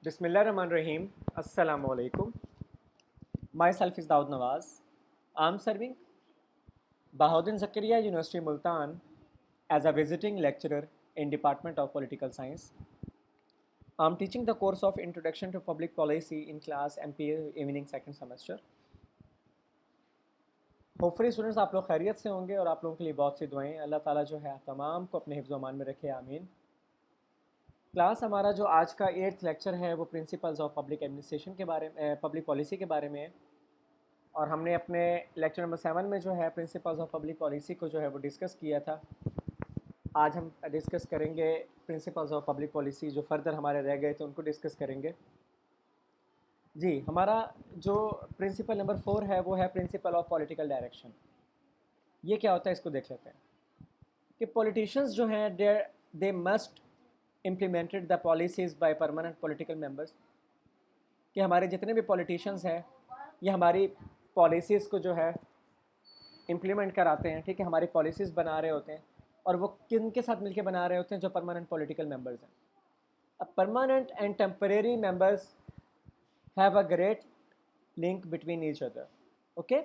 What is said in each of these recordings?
Bismillahirrahmanirrahim. Assalamu alaikum. Myself is Daud Nawaz. I'm serving Bahauddin Zakaria University Multan as a visiting lecturer in Department of Political Science. I'm teaching the course of Introduction to Public Policy in class MPA evening second semester. Hopefully students आप लोग खैरियत से होंगे और आप लोगों के लिए बहुत सी दुआएं। अल्लाह ताला जो है तमाम को अपने हिफ्ज़ व अमान में रखे, आमीन। क्लास हमारा जो आज का 8th लेक्चर है वो प्रिंसिपल्स ऑफ पब्लिक एडमिनिस्ट्रेशन के बारे में, पब्लिक पॉलिसी के बारे में है। और हमने अपने लेक्चर नंबर 7 में जो है प्रिंसिपल्स ऑफ पब्लिक पॉलिसी को जो है वो डिस्कस किया था। आज हम डिस्कस करेंगे प्रिंसिपल्स ऑफ पब्लिक पॉलिसी, जो फर्दर हमारे रह गए थे उनको डिस्कस करेंगे। जी, हमारा जो प्रिंसिपल नंबर 4 है वो है प्रिंसिपल ऑफ पॉलिटिकल डायरेक्शन। ये क्या होता है इसको देख लेते हैं कि पॉलिटिशियंस जो हैं they must implemented the policies by permanent political members, कि हमारे जितने भी पॉलिटिशियंस हैं ये हमारी पॉलिसीज़ को जो है इम्प्लीमेंट कराते हैं। ठीक है, हमारी पॉलिसीज़ बना रहे होते हैं और वो किन के साथ मिलके बना रहे होते हैं? जो परमानेंट पॉलिटिकल मेंबर्स हैं। अब permanent and temporary members have a great link between each other. Okay,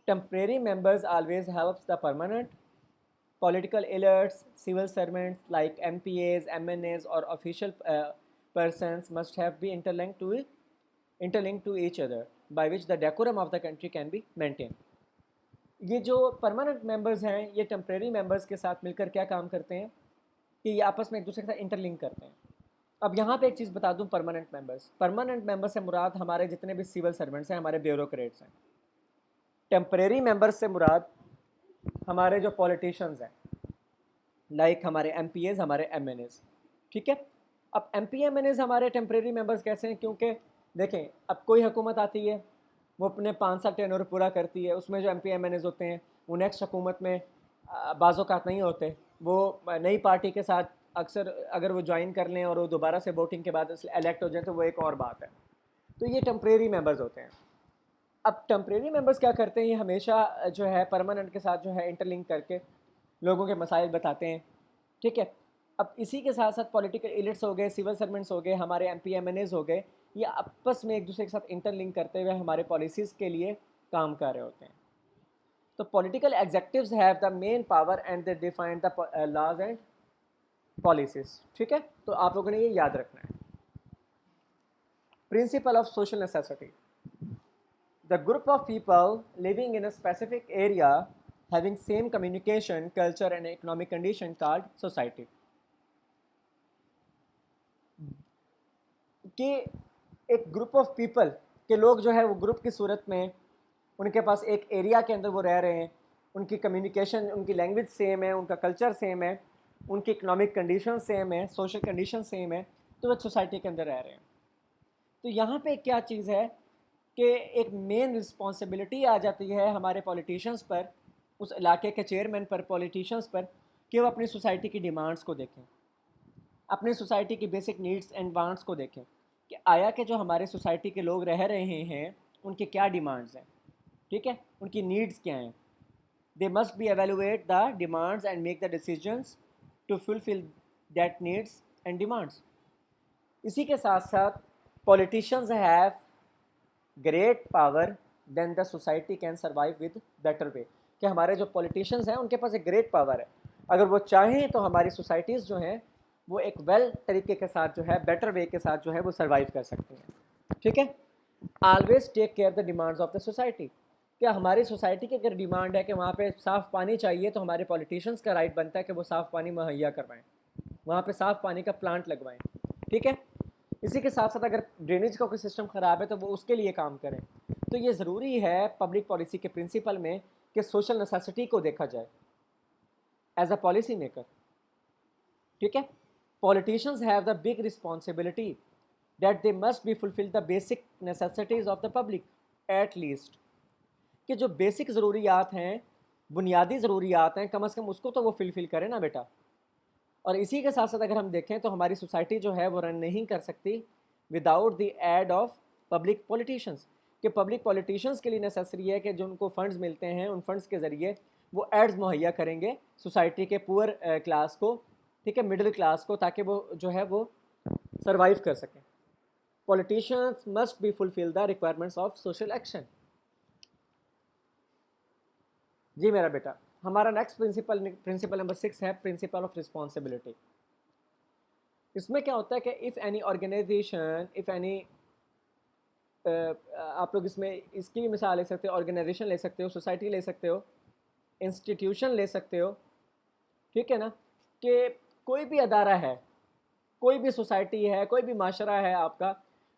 temporary members always helps the permanent. Political elites, civil servants like MPAs, MNAs or official persons must have be interlinked to each other, by which the decorum of the country can be maintained. ये जो permanent members हैं ये temporary members के साथ मिलकर क्या काम करते हैं कि ये आपस में एक दूसरे के साथ इंटरलिंक करते हैं। अब यहाँ पे एक चीज़ बता दूँ, परमानेंट मेंबर्स से मुराद हमारे जितने भी सिविल सर्वेंट्स हैं, हमारे ब्यूरोक्रेट्स हैं। टेम्परेरी मेंबर्स से मुराद हमारे जो पॉलिटिशियंस हैं, लाइक हमारे MPAs, हमारे MNAs। ठीक है, अब MP MNAs हमारे टेम्परेरी मेंबर्स कैसे हैं? क्योंकि देखें, अब कोई हुकूमत आती है, वो अपने 5 साल टेन्योर पूरा करती है, उसमें जो MP MNAs होते हैं वो नेक्स्ट हुकूमत में बाज़-औक़ात नहीं होते, वो नई पार्टी के साथ अक्सर अगर वो ज्वाइन कर लें और वो दोबारा से वोटिंग के बाद इलेक्ट हो जाए तो वो एक और बात है। तो ये टेम्परेरी मेंबर्स होते हैं। अब टेम्परेरी मेंबर्स क्या करते हैं? ये हमेशा जो है परमानेंट के साथ जो है इंटरलिंक करके लोगों के मसाइल बताते हैं। ठीक है, अब इसी के साथ साथ पॉलिटिकल एलिट्स हो गए, सिविल सर्वेंट्स हो गए, हमारे MP MNAs हो गए, ये आपस में एक दूसरे के साथ इंटरलिंक करते हुए हमारे पॉलिसीज़ के लिए काम कर रहे होते हैं। तो political executives have the main power and they define the laws and policies. ठीक है, तो आप लोगों ने ये याद रखना है। Principle of social necessity, the group of people living in a specific area having same communication, culture and economic condition called society. कि एक ग्रुप ऑफ पीपल के लोग जो है वो ग्रुप की सूरत में, उनके पास एक एरिया के अंदर वो रह रहे हैं, उनकी कम्युनिकेशन, उनकी लैंग्वेज सेम है, उनका कल्चर सेम है, उनकी इकोनॉमिक कंडीशन सेम है, सोशल कंडीशन सेम है, तो वो सोसाइटी के अंदर रह रहे हैं। तो यहाँ पे क्या चीज़ है कि एक मेन रिस्पॉन्सिबिलिटी आ जाती है हमारे पॉलिटिशियंस पर, उस इलाके के चेयरमैन पर, पॉलिटिशियंस पर, कि वो अपनी सोसाइटी की डिमांड्स को देखें, अपनी सोसाइटी की बेसिक नीड्स एंड वांट्स को देखें कि आया कि जो हमारे सोसाइटी के लोग रह रहे हैं उनके क्या डिमांड्स हैं। ठीक है, उनकी नीड्स क्या हैं। They must be evaluate the demands and make the decisions to fulfill that needs and demands. इसी के साथ साथ politicians have great power then the society can survive with better way, कि हमारे जो politicians हैं उनके पास एक great power है, अगर वो चाहें तो हमारी societies जो हैं वो एक well तरीके के साथ जो है better way के साथ जो है वो survive कर सकती हैं। ठीक है, always take care the demands of the society। क्या हमारी सोसाइटी की अगर डिमांड है कि वहाँ पे साफ़ पानी चाहिए तो हमारे पॉलिटिशियंस का राइट बनता है कि वो साफ़ पानी मुहैया करवाएं, वहाँ पे साफ़ पानी का प्लांट लगवाएं। ठीक है, इसी के साथ साथ अगर ड्रेनेज का कोई सिस्टम ख़राब है तो वो उसके लिए काम करें। तो ये ज़रूरी है पब्लिक पॉलिसी के प्रिंसिपल में कि सोशल नेसेसिटी को देखा जाए एज अ पॉलिसी मेकर। ठीक है, politicians have the big responsibility that they must be fulfil the basic necessities of the public at least, कि जो बेसिक ज़रूरियात हैं, बुनियादी ज़रूरियात हैं, कम से कम उसको तो वो फिलफिल करें ना बेटा। और इसी के साथ साथ अगर हम देखें तो हमारी सोसाइटी जो है वो रन नहीं कर सकती without the aid of public politicians, कि पब्लिक पॉलिटिशियंस के लिए नेसेसरी है कि जो उनको फ़ंड्स मिलते हैं उन फंड्स के ज़रिए वो एड्स मुहैया करेंगे सोसाइटी के पुअर क्लास को, ठीक है, मिडिल क्लास को, ताकि वो जो है वो सर्वाइव कर सकें। politicians must be fulfill the requirements of social action. जी मेरा बेटा, हमारा नेक्स्ट प्रिंसिपल नंबर 6 है प्रिंसिपल ऑफ रिस्पॉन्सिबिलिटी. इसमें क्या होता है कि if any organisation, if any, आप लोग इसमें इसकी भी मिसाल ले सकते हो, ऑर्गेनाइजेशन ले सकते हो, सोसाइटी ले सकते हो, इंस्टीट्यूशन ले सकते हो, ठीक है ना, कि कोई भी अदारा है, कोई भी सोसाइटी है, कोई भी माशरा है आपका,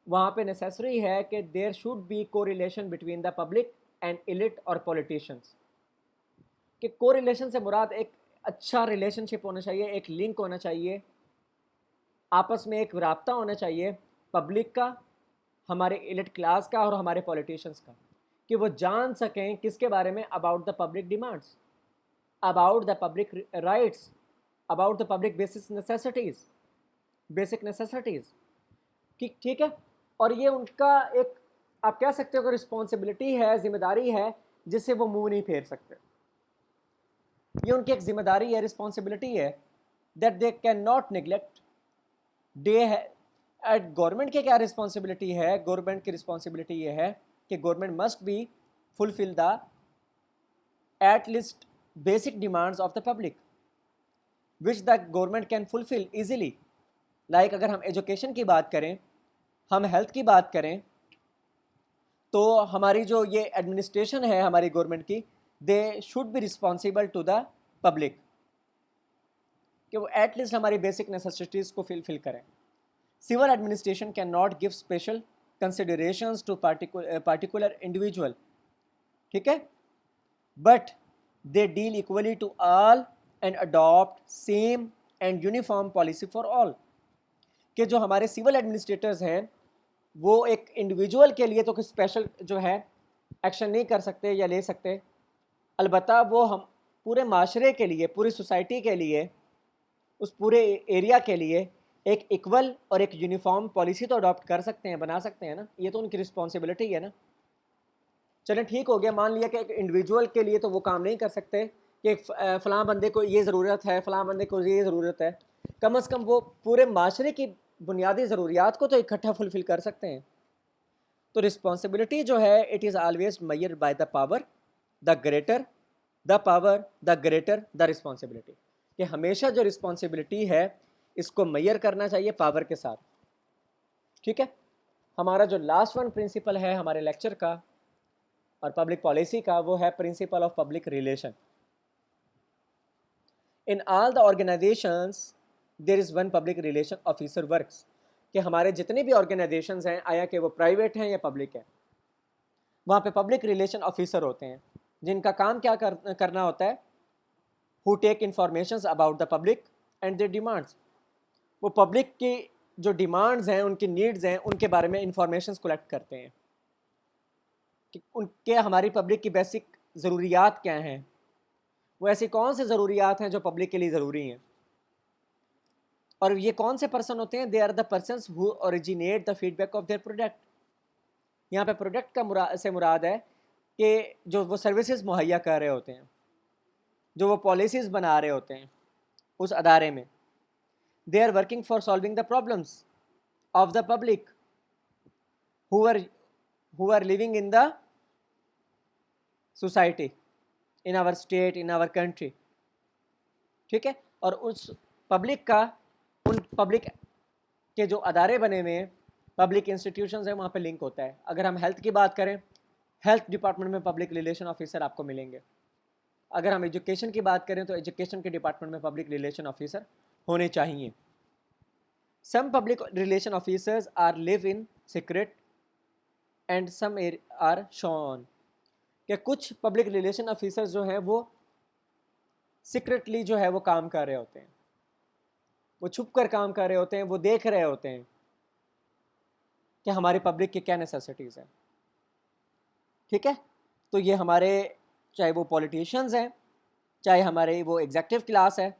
वहाँ पे नेसेसरी है कि there should be correlation between the public and elite और पॉलिटिशियंस. कि कोरिलेशन से मुराद एक अच्छा रिलेशनशिप होना चाहिए, एक लिंक होना चाहिए, आपस में एक राब्ता होना चाहिए पब्लिक का, हमारे इलिट क्लास का और हमारे पॉलिटिशियंस का, कि वो जान सकें किसके बारे में, about the public demands, about the public rights, about the public basic necessities. ठीक है. और ये उनका एक, आप कह सकते हो कि रिस्पॉन्सिबिलिटी है, जिम्मेदारी है, जिससे वो मुंह नहीं फेर सकते. ये उनकी एक जिम्मेदारी है, रिस्पॉन्सिबिलिटी है, that they can not neglect. Day है गवर्नमेंट की क्या रिस्पॉन्सिबिलिटी है? गवर्नमेंट की रिस्पॉन्सिबिलिटी ये है कि government must be fulfil the at least basic demands of the public which the government can fulfil easily. Like अगर हम एजुकेशन की बात करें, हम हेल्थ की बात करें, तो हमारी जो ये एडमिनिस्ट्रेशन है हमारी गवर्नमेंट की, they should be responsible to the public, कि वो एटलीस्ट हमारी बेसिक नेसेसिटीज़ को फिलफिल करें. Civil administration can not give special considerations to particular individual, ठीक है, but they deal equally to all and adopt same and uniform policy for all. कि जो हमारे सिविल एडमिनिस्ट्रेटर्स हैं वो एक इंडिविजुअल के लिए तो कुछ स्पेशल जो है एक्शन नहीं कर सकते या ले सकते, अलबत्ता वो हम पूरे माशरे के लिए, पूरी सोसाइटी के लिए, उस पूरे एरिया के लिए एक इक्वल और एक यूनिफॉर्म पॉलिसी तो अडॉप्ट कर सकते हैं, बना सकते हैं ना. ये तो उनकी रिस्पॉन्सिबिलिटी है ना. चलें ठीक हो गया, मान लिया कि एक इंडिविजुअल के लिए तो वो काम नहीं कर सकते कि फ़लाँ बंदे को ये ज़रूरत है, फ़लाँ बंदे को ये ज़रूरत है, कम अज़ कम वो पूरे माशरे की बुनियादी ज़रूरियात को तो इकट्ठा फुलफ़िल कर सकते हैं. तो रिस्पॉन्सिबिलिटी जो है, it is always measured by the power, the greater the power, the greater the responsibility. कि हमेशा जो रिस्पॉन्सिबिलिटी है इसको मेजर करना चाहिए पावर के साथ. ठीक है. हमारा जो लास्ट वन प्रिंसिपल है हमारे लेक्चर का और पब्लिक पॉलिसी का, वो है principle of public relation. In all the organisations there is one public relation officer works. कि हमारे जितने भी ऑर्गेनाइजेशंस हैं, आया कि वो प्राइवेट हैं या पब्लिक हैं, वहाँ पे पब्लिक रिलेशन ऑफिसर होते हैं जिनका काम क्या करना होता है, who take informations about the public and their demands. वो पब्लिक की जो डिमांड्स हैं, उनकी नीड्स हैं, उनके बारे में इंफॉर्मेशंस कलेक्ट करते हैं कि उनके, हमारी पब्लिक की बेसिक ज़रूरियात क्या हैं, वो ऐसी कौन से ज़रूरियात हैं जो पब्लिक के लिए ज़रूरी हैं. और ये कौन से पर्सन होते हैं? They are the persons who originate the feedback of their product. यहाँ पे प्रोडक्ट का से मुराद है कि जो वो सर्विसेज मुहैया कर रहे होते हैं, जो वो पॉलिसीज़ बना रहे होते हैं उस अदारे में. They are working for solving the problems of the public who are living in the society, in our state, in our country. ठीक है. और उस पब्लिक का, उन पब्लिक के जो अदारे बने हुए हैं, पब्लिक इंस्टीट्यूशंस हैं, वहाँ पे लिंक होता है. अगर हम हेल्थ की बात करें, हेल्थ डिपार्टमेंट में पब्लिक रिलेशन ऑफिसर आपको मिलेंगे. अगर हम एजुकेशन की बात करें तो एजुकेशन के डिपार्टमेंट में पब्लिक रिलेशन ऑफिसर होने चाहिए. Some public relation officers are live in secret and some are shown. कि कुछ पब्लिक रिलेशन ऑफिसर्स जो हैं वो सीक्रेटली जो है वो काम कर रहे होते हैं, वो छुप कर काम कर रहे होते हैं, वो देख रहे होते हैं कि हमारी पब्लिक की क्या नेसेसिटीज़ हैं. ठीक है. तो ये हमारे, चाहे वो पॉलिटिशियंस हैं, चाहे हमारे वो एग्जेक्टिव क्लास है,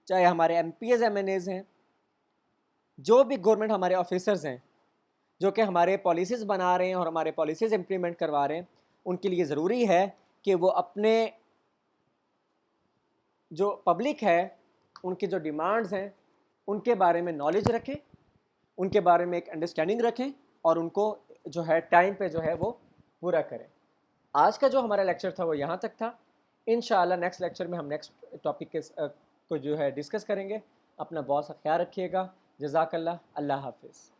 चाहे हमारे MPs MNAs हैं, जो भी गवर्नमेंट हमारे ऑफिसर्स हैं जो कि हमारे पॉलिसीज़ बना रहे हैं और हमारे पॉलिसीज़ इम्प्लीमेंट करवा रहे हैं, उनके लिए ज़रूरी है कि वो अपने जो पब्लिक है, उनकी जो डिमांड्स हैं, उनके बारे में नॉलेज रखें, उनके बारे में एक अंडरस्टैंडिंग रखें, اور ان کو جو ہے ٹائم پہ جو ہے وہ پورا کریں. آج کا جو ہمارا لیکچر تھا وہ یہاں تک تھا. انشاءاللہ نیکسٹ لیکچر میں ہم نیکسٹ ٹاپک کے کو جو ہے ڈسکس کریں گے. اپنا بہت سا خیال رکھیے گا. جزاک اللہ. اللہ حافظ.